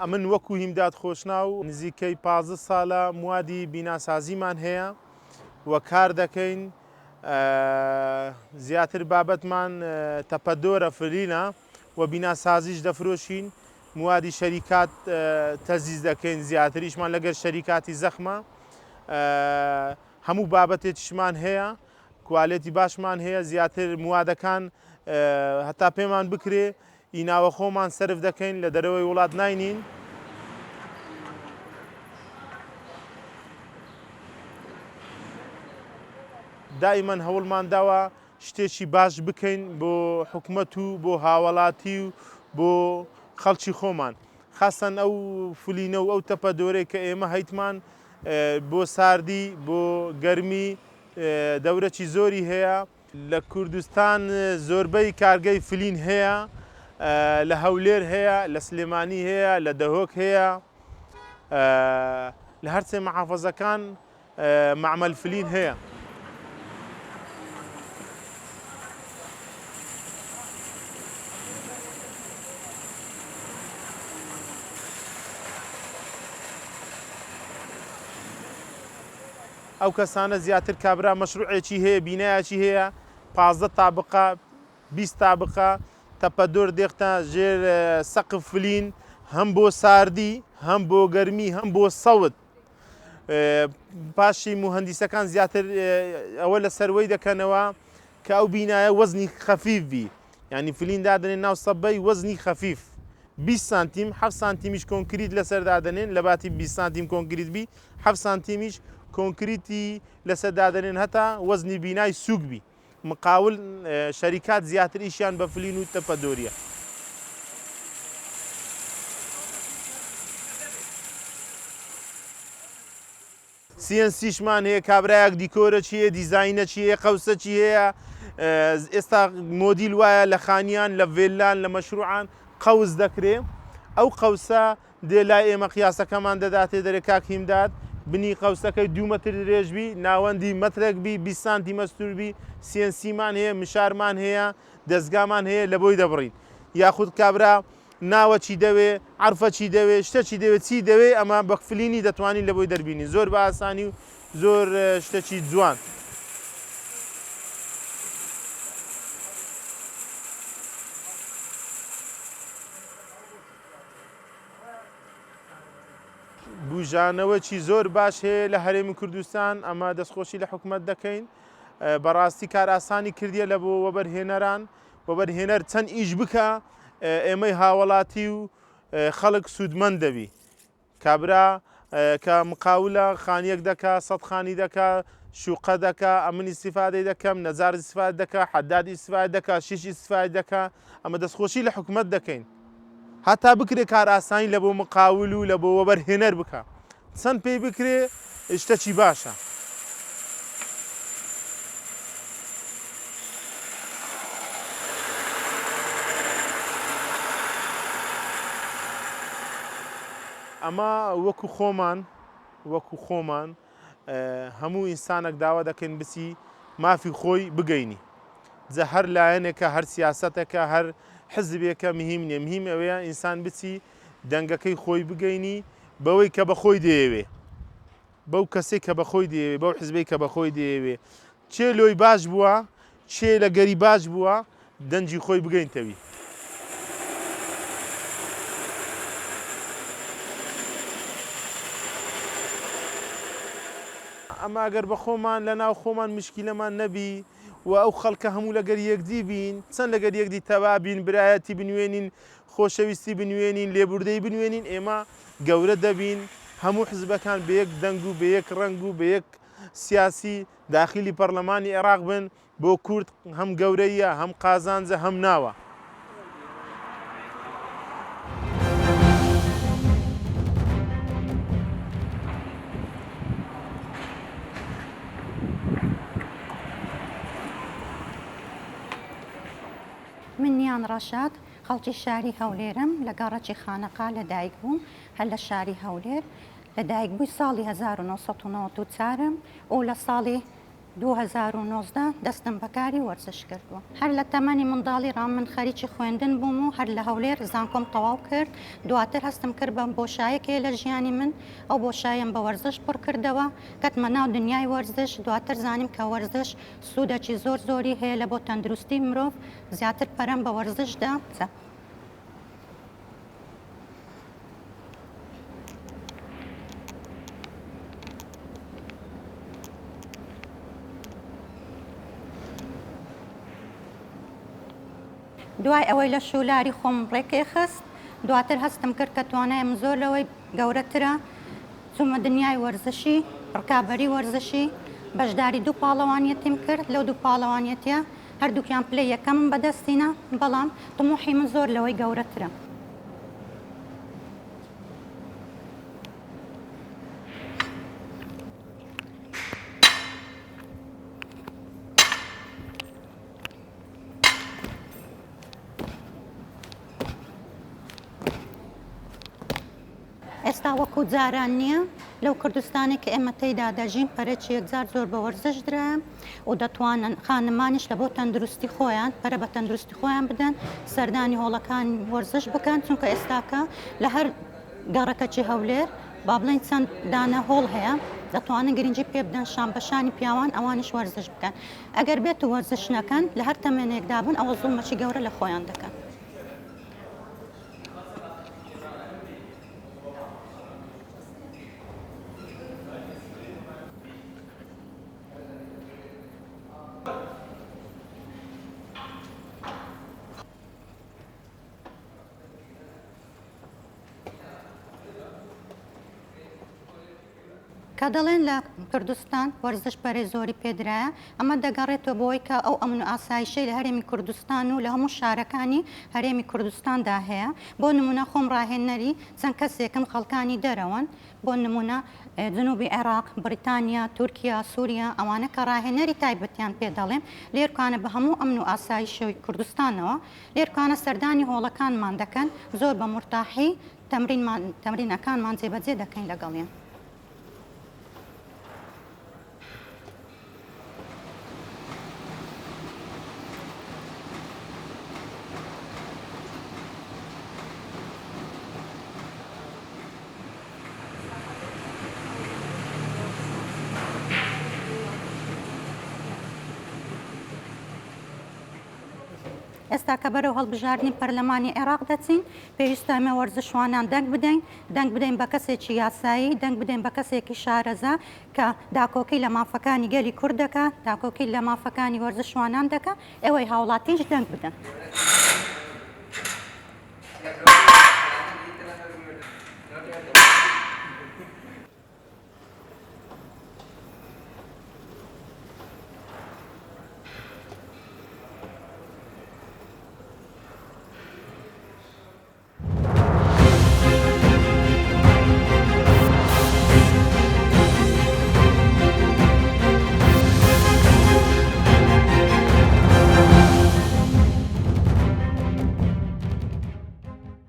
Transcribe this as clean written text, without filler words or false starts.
ئەمن وەکو هیمداد خۆشناو نزیکەی 15 ساڵە موادی بیناسازیمان هەیە وە کار دەکەین زیاتر بابەتمان تەپەدۆرە فرینە و بیناسازیش دەفرۆشین موادی شەریکات تەزیز دەکەین زیاتریشمان لەگەر شەریکاتی زەخمە هەموو بابەتێکیشمان هەیە کوالێتی باشمان هەیە زیاتر موادەکان هەتا پێمان بکرێ ئیناوە خۆمان سرف دەکەین لە دەرەوەی وڵات ناینین دائیمەن هەوڵمان داوە شتێکی باش بکەین بۆ حکومەت و بۆ هاوڵاتی و بۆ خەڵکی خۆمان خاستن ئەو فولینە و ئەو تەپەدۆرەی کە ئێمە هەیتمان بۆ ساردی بۆ گەرمی دەورەی زۆری هەیە لە کوردستان زۆربەی کارگەی فلین هەیە لە هەولێر هەیە لە سلێمانی هەیە لە دەهۆک هەیە لە هەرچێ مەحافەزەکان مەعمەل فلین هەیە ئەو کەسانە زیاتر کابرا مەشروعێکی هەیە بینایەکی هەیە 15 تابقە 20 تابقە تەپەدۆر دێختە ژێر سەقف فلین هەم بۆ ساردی هەم بۆ گەرمی هەم بۆ سەوت پاشی موهەندیسەکان زیاتر ئەوە لە سەروەی دەکەنەوە کە ئەو بینایە وەزنی خەفیف بی ینی فلین دادنێن ناو سەبەی وەزنی خەفیف 20 سانتیم 7 سانتیمیش کۆنکریت لەسەر دادنێن لە باتی 20 سانتیم کۆنکریت بی 7 سانتیمیش کۆنکریتی لەسەر دادنێن هەتا وەزنی بینای سووک بی مقاول شەریکات زیاتر ئیشیان بە فلین و تەپەدۆریە CNCشمان هەیە کابرایەک دیکۆرە چیە دیزاینە چیە قەوسە چی هەیە ئێستا مۆدیل وایە لە خانیان لە ڤێلان لە مەشروعان قەوس دەکرێ ئەو قەوسە دێ لای ئێمە قیاسەکەمان دەداتێ دەرێ کاک هیمداد بنی قەوسەکەی 2 مەتر درێژبی ناوەندی مەترێک بی 20 سانتی مەستوربی CNCمان هەیە مشارمان هەیە دەستگامان هەیە لە بۆی دەبڕین یاخود کابرا ناوە چی دەوێ عرفە چی دەوێ شتەچی دەوێت چی دەوێ ئەمە بە فلینی دەتوانین لە بۆی دەربینی زۆر بە ئاسانی و زۆر شتێکی جوان بژانەوەکی زۆر باش هەیە لە هەرێمی کوردستان ئەمە دەستخۆشی لە حکومەت دەکەین بەڕاستی کار ئاسانی کردیە لە بۆ وەبەرهێنەران وەبەرهێنەر چەند ئیش بکە ئێمەی هاوڵاتی و خەڵک سوودمەند دەبی کابرا کە مقاولە خانیەک دەکا سەد خانی دەکا شوقە دەکا ئەمن ئیستیفادەی دەکەم نەجار ئیستیفادە دەکا حەداد ئیستیفادە دەکا شیش ئیستیفادە دەکا ئەمە دەستخۆشی لە حکومەت دەکەین هەتا بکرێ کار ئاسانی لە بۆ مقاول و لە بۆ وەبەرهێنەر بکە چەند پێی بکرێ شتێکی باشە ئەمە وەکو خۆمان هەموو ئینسانێک داوا دەکەین بچی مافی خۆی بگەینی جە هەر لایەنێکە هەر سیاسەتێکە هەر حزبێکە مهم نیە مهم ئەوەیە ئینسان بچی دەنگەکەی خۆی بگەینی بەوەی کە بەخۆی دەیەوێ بەو کەسێک کە بەخۆی دەیەوێ بەو حزبەی کە بەخۆی دەیەوێ چێ لۆی باش بووە چێ لە گەری باش بووە دەنجی خۆی بگەینتەوی ئەمە ئەگەر بە خۆمان لە ناو خۆمان مشکیلەمان نەبی و ئەو خەڵکە هەموو لەگەر یەکدی بین چەند لەگەر یەکدی تەوا بین برایەتی بنوێنین خۆشەویستی بنوێنین لێبوردەی بنوێنین ئێمە گەورە دەبین هەموو حزبەکان بە یەک دەنگ و بە یەک ڕەنگ و بە یەک سیاسی داخلی پەرلەمانی عێراق بن بۆ کورد هەم گەورەیە هەم قازانجە هەم ناوە منیان ڕەشاد خەڵکی شاری هەولێرم لە گەڕەکی خانەقا لەدایک بووم هەر لە شاری هەولێر لەدایک بووی ساڵی 1994 و لە ساڵی 2019 دەستم بەکاری وەرزش کردووە هەر لە تەمەنی منداڵی ڕام من خەریکی خوێندن بووم و هەر لە هەولێر زانکۆم تەواو کرد دواتر هەستم کرد بە بۆشایەکێ لە ژیانی من ئەو بۆشایم بە وەرزش پڕ کردەوە کەتمە ناو دنیای وەرزش دواتر زانیم کە وەرزش سوودەکی زۆر زۆری هەیە لە بۆ تەندروستی مرۆڤ زیاتر پەرەم بە وەرزشدا دوای ئەوەی لە شولاری خۆم ڕێکێ خست دواتر هەستم کرد کە توانایم زۆر لەوەی گەورەترە چوومە دنیای وەرزشی ڕکابەری وەرزشی بەشداری دوو پاڵەوانیەتیم کرد لەو دوو پاڵەوانیەتە هەردووکیان پلەی یەکەمم بەدەستینە بەڵام تموحی من زۆر لەوەی گەورەترە ئێستا وەکو جاران نییە لەو کوردستانی کە ئێمە تێیدا دەژین پەرەی یەکجار زۆر بە وەرزش درایە و دەتوانن خانمانیش لە بۆ تەندروستی خۆیان پەرە بە تەندروستی خۆیان بدەن سەردانی هۆڵەکان وەرزش بکەن چونکە ئێستاکە لە هەر گەڕەکەی هەولێر با بڵین چەند دانە هۆڵ هەیە دەتوانن گرنگی پێ بدەن شان بەشانی پیاوان ئەوانش وەرزش بکەن ئەگەر بێت و وەرزش نەکەن لە هەر تەمێنێکدا بن ئەوە زوڵمەکی گەورە لە خۆیان دەکەن کە دەڵێن لە کوردستان وەرزش بەرەی زۆری پێدرایە ئەمە دەگەڕێتەوە بۆی کە ئەو ئەمن و ئاسایشەی لە هەرێمی کوردستان و لە هەموو شارەکانی هەرێمی کوردستاندا هەیە بۆ نمونە خۆم ڕاهێنەری چەند کەسێکم خەڵکانی دەرەوەن بۆ نمونە جنوبی عێراق بریتانیا تورکیا سووریا ئەوانە کە ڕاهێنەری تایبەتیان پێ دەڵێم لێرکانە بە هەموو ئەمن و ئاسایشەوەی کوردستانەوە لێرکانە سەردانی هۆڵەکانمان دەکەن زۆر بە مرتاحی تەمرینەکانمان جێبەجێ دەکەین لەگەڵیان ئێستا کە بەرەو هەڵبژاردننی پەرلەمانی عێراق دەچین پێویستە ئەمە وەرزشوانان دەنگ بدەین بە کەسێکی یاسایی دەنگ بدەین بە کەسێکی شارەزا کە داکۆکەی لە مافەکانی گەلی کوردەکە داکۆکەی لە مافەکانی وەرزشوانان دەکە ئێوەی هاوڵاتیش دەنگ بدەن.